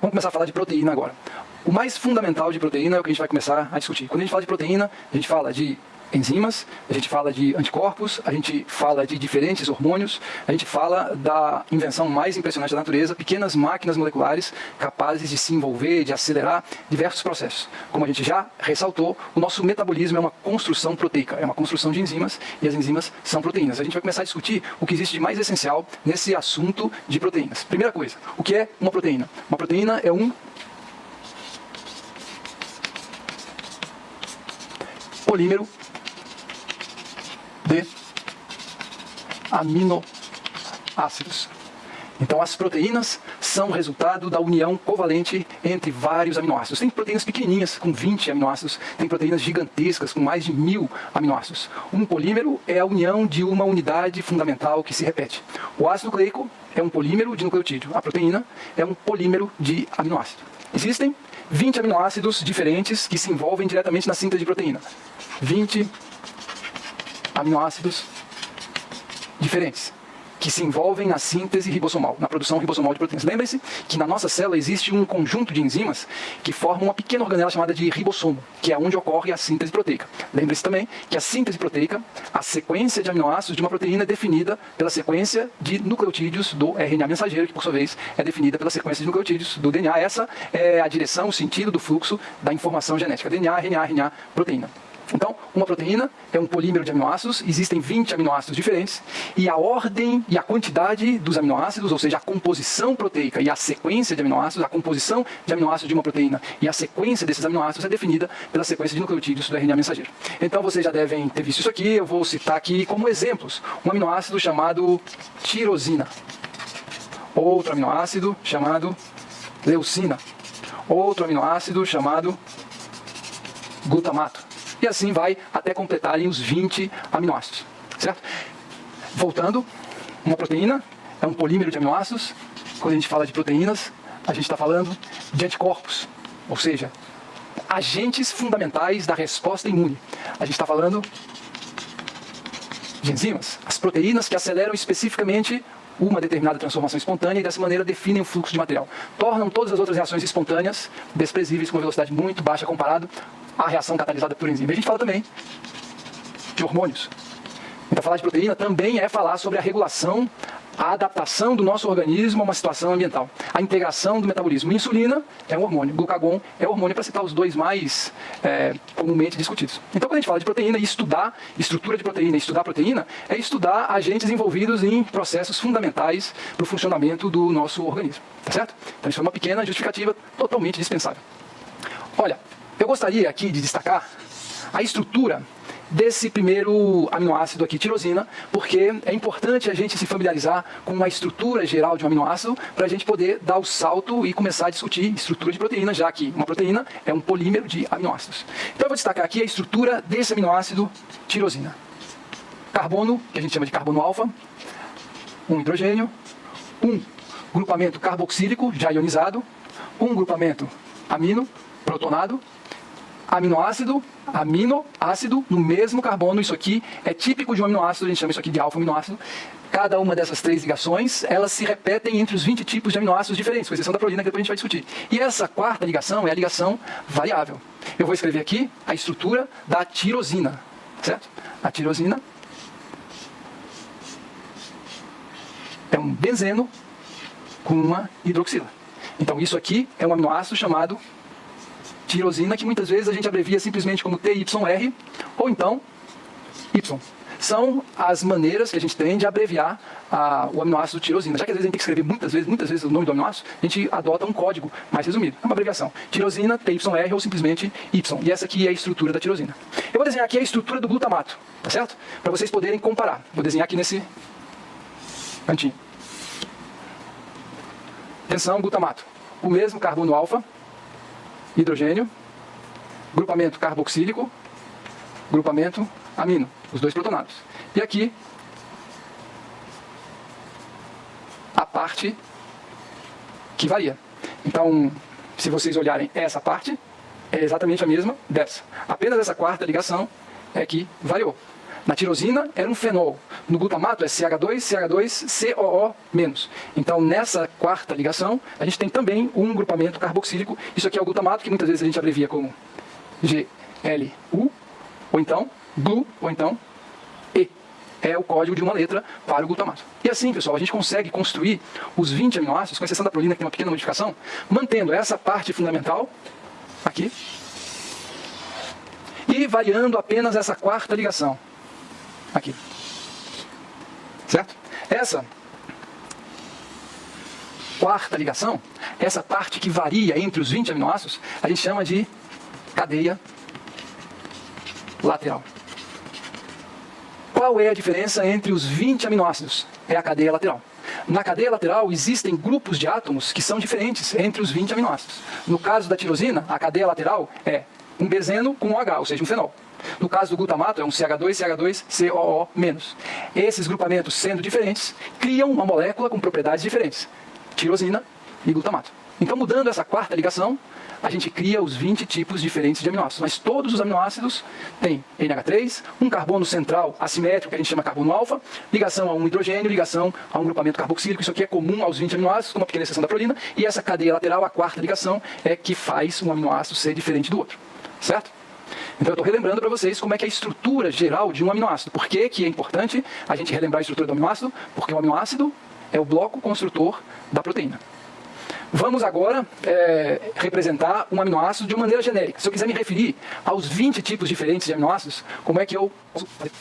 Vamos começar a falar de proteína agora. O mais fundamental de proteína é o que a gente vai começar a discutir. Quando a gente fala de proteína, a gente fala de enzimas, a gente fala de anticorpos, a gente fala de diferentes hormônios, a gente fala da invenção mais impressionante da natureza, pequenas máquinas moleculares capazes de se envolver, de acelerar diversos processos. Como a gente já ressaltou, o nosso metabolismo é uma construção proteica, é uma construção de enzimas, e as enzimas são proteínas. A gente vai começar a discutir o que existe de mais essencial nesse assunto de proteínas. Primeira coisa, o que é uma proteína? Uma proteína é um polímero de aminoácidos. Então as proteínas são resultado da união covalente entre vários aminoácidos. Tem proteínas pequenininhas com 20 aminoácidos, tem proteínas gigantescas com mais de 1000 aminoácidos. Um polímero é a união de uma unidade fundamental que se repete. O ácido nucleico é um polímero de nucleotídeo. A proteína é um polímero de aminoácido. Existem 20 aminoácidos diferentes que se envolvem diretamente na síntese de proteína. 20 aminoácidos diferentes que se envolvem na síntese ribossomal, na produção ribossomal de proteínas. Lembre-se que na nossa célula existe um conjunto de enzimas que formam uma pequena organela chamada de ribossomo, que é onde ocorre a síntese proteica. Lembre-se também que a síntese proteica, a sequência de aminoácidos de uma proteína é definida pela sequência de nucleotídeos do RNA mensageiro, que por sua vez é definida pela sequência de nucleotídeos do DNA. Essa é a direção, o sentido do fluxo da informação genética. DNA, RNA, RNA, proteína. Então, uma proteína é um polímero de aminoácidos, existem 20 aminoácidos diferentes, e a ordem e a quantidade dos aminoácidos, ou seja, a composição proteica e a sequência de aminoácidos, a composição de aminoácidos de uma proteína e a sequência desses aminoácidos é definida pela sequência de nucleotídeos do RNA mensageiro. Então, vocês já devem ter visto isso aqui, eu vou citar aqui como exemplos um aminoácido chamado tirosina, outro aminoácido chamado leucina, outro aminoácido chamado glutamato. E assim vai até completarem os 20 aminoácidos, certo? Voltando, uma proteína é um polímero de aminoácidos. Quando a gente fala de proteínas, a gente está falando de anticorpos, ou seja, agentes fundamentais da resposta imune. A gente está falando de enzimas, as proteínas que aceleram especificamente uma determinada transformação espontânea e dessa maneira definem o fluxo de material. Tornam todas as outras reações espontâneas desprezíveis com uma velocidade muito baixa comparado à reação catalisada por enzima. E a gente fala também de hormônios. Então falar de proteína também é falar sobre a regulação, a adaptação do nosso organismo a uma situação ambiental. A integração do metabolismo. Insulina é um hormônio, glucagon é hormônio, para citar os dois mais comumente discutidos. Então quando a gente fala de proteína e estudar estrutura de proteína, estudar proteína, é estudar agentes envolvidos em processos fundamentais para o funcionamento do nosso organismo. Tá certo? Então isso é uma pequena justificativa totalmente dispensável. Olha, eu gostaria aqui de destacar a estrutura desse primeiro aminoácido aqui, tirosina, porque é importante a gente se familiarizar com a estrutura geral de um aminoácido para a gente poder dar o salto e começar a discutir estrutura de proteína, já que uma proteína é um polímero de aminoácidos. Então eu vou destacar aqui a estrutura desse aminoácido tirosina. Carbono, que a gente chama de carbono alfa, um hidrogênio, um grupamento carboxílico já ionizado, um grupamento amino, protonado, aminoácido no mesmo carbono. Isso aqui é típico de um aminoácido, a gente chama isso aqui de alfa-aminoácido. Cada uma dessas três ligações, elas se repetem entre os 20 tipos de aminoácidos diferentes, com exceção da prolina, que depois a gente vai discutir. E essa quarta ligação é a ligação variável. Eu vou escrever aqui a estrutura da tirosina, certo? A tirosina é um benzeno com uma hidroxila. Então isso aqui é um aminoácido chamado tirosina, que muitas vezes a gente abrevia simplesmente como TYR ou então Y. São as maneiras que a gente tem de abreviar o aminoácido tirosina. Já que às vezes a gente tem que escrever muitas vezes o nome do aminoácido, a gente adota um código mais resumido. É uma abreviação. Tirosina, TYR ou simplesmente Y. E essa aqui é a estrutura da tirosina. Eu vou desenhar aqui a estrutura do glutamato, tá certo? Para vocês poderem comparar. Vou desenhar aqui nesse cantinho. Atenção, glutamato. O mesmo carbono alfa, hidrogênio, grupamento carboxílico, grupamento amino, os dois protonados. E aqui, a parte que varia. Então, se vocês olharem essa parte, é exatamente a mesma dessa. Apenas essa quarta ligação é que variou. Na tirosina era um fenol. No glutamato é CH2, CH2, COO-. Então, nessa quarta ligação, a gente tem também um grupamento carboxílico. Isso aqui é o glutamato, que muitas vezes a gente abrevia como GLU, ou então GLU, ou então E. É o código de uma letra para o glutamato. E assim, pessoal, a gente consegue construir os 20 aminoácidos, com exceção da prolina, que tem uma pequena modificação, mantendo essa parte fundamental aqui e variando apenas essa quarta ligação aqui. Certo? Essa quarta ligação, essa parte que varia entre os 20 aminoácidos, a gente chama de cadeia lateral. Qual é a diferença entre os 20 aminoácidos? É a cadeia lateral. Na cadeia lateral existem grupos de átomos que são diferentes entre os 20 aminoácidos. No caso da tirosina, a cadeia lateral é um benzeno com OH, ou seja, um fenol. No caso do glutamato, é um CH2, CH2, COO-. Esses grupamentos, sendo diferentes, criam uma molécula com propriedades diferentes. Tirosina e glutamato. Então, mudando essa quarta ligação, a gente cria os 20 tipos diferentes de aminoácidos. Mas todos os aminoácidos têm NH3, um carbono central assimétrico, que a gente chama carbono alfa, ligação a um hidrogênio, ligação a um grupamento carboxílico. Isso aqui é comum aos 20 aminoácidos, com uma pequena exceção da prolina. E essa cadeia lateral, a quarta ligação, é que faz um aminoácido ser diferente do outro. Certo? Então eu estou relembrando para vocês como é que é a estrutura geral de um aminoácido. Por que é importante a gente relembrar a estrutura do aminoácido? Porque o aminoácido é o bloco construtor da proteína. Vamos agora representar um aminoácido de uma maneira genérica. Se eu quiser me referir aos 20 tipos diferentes de aminoácidos, como é que eu posso fazer?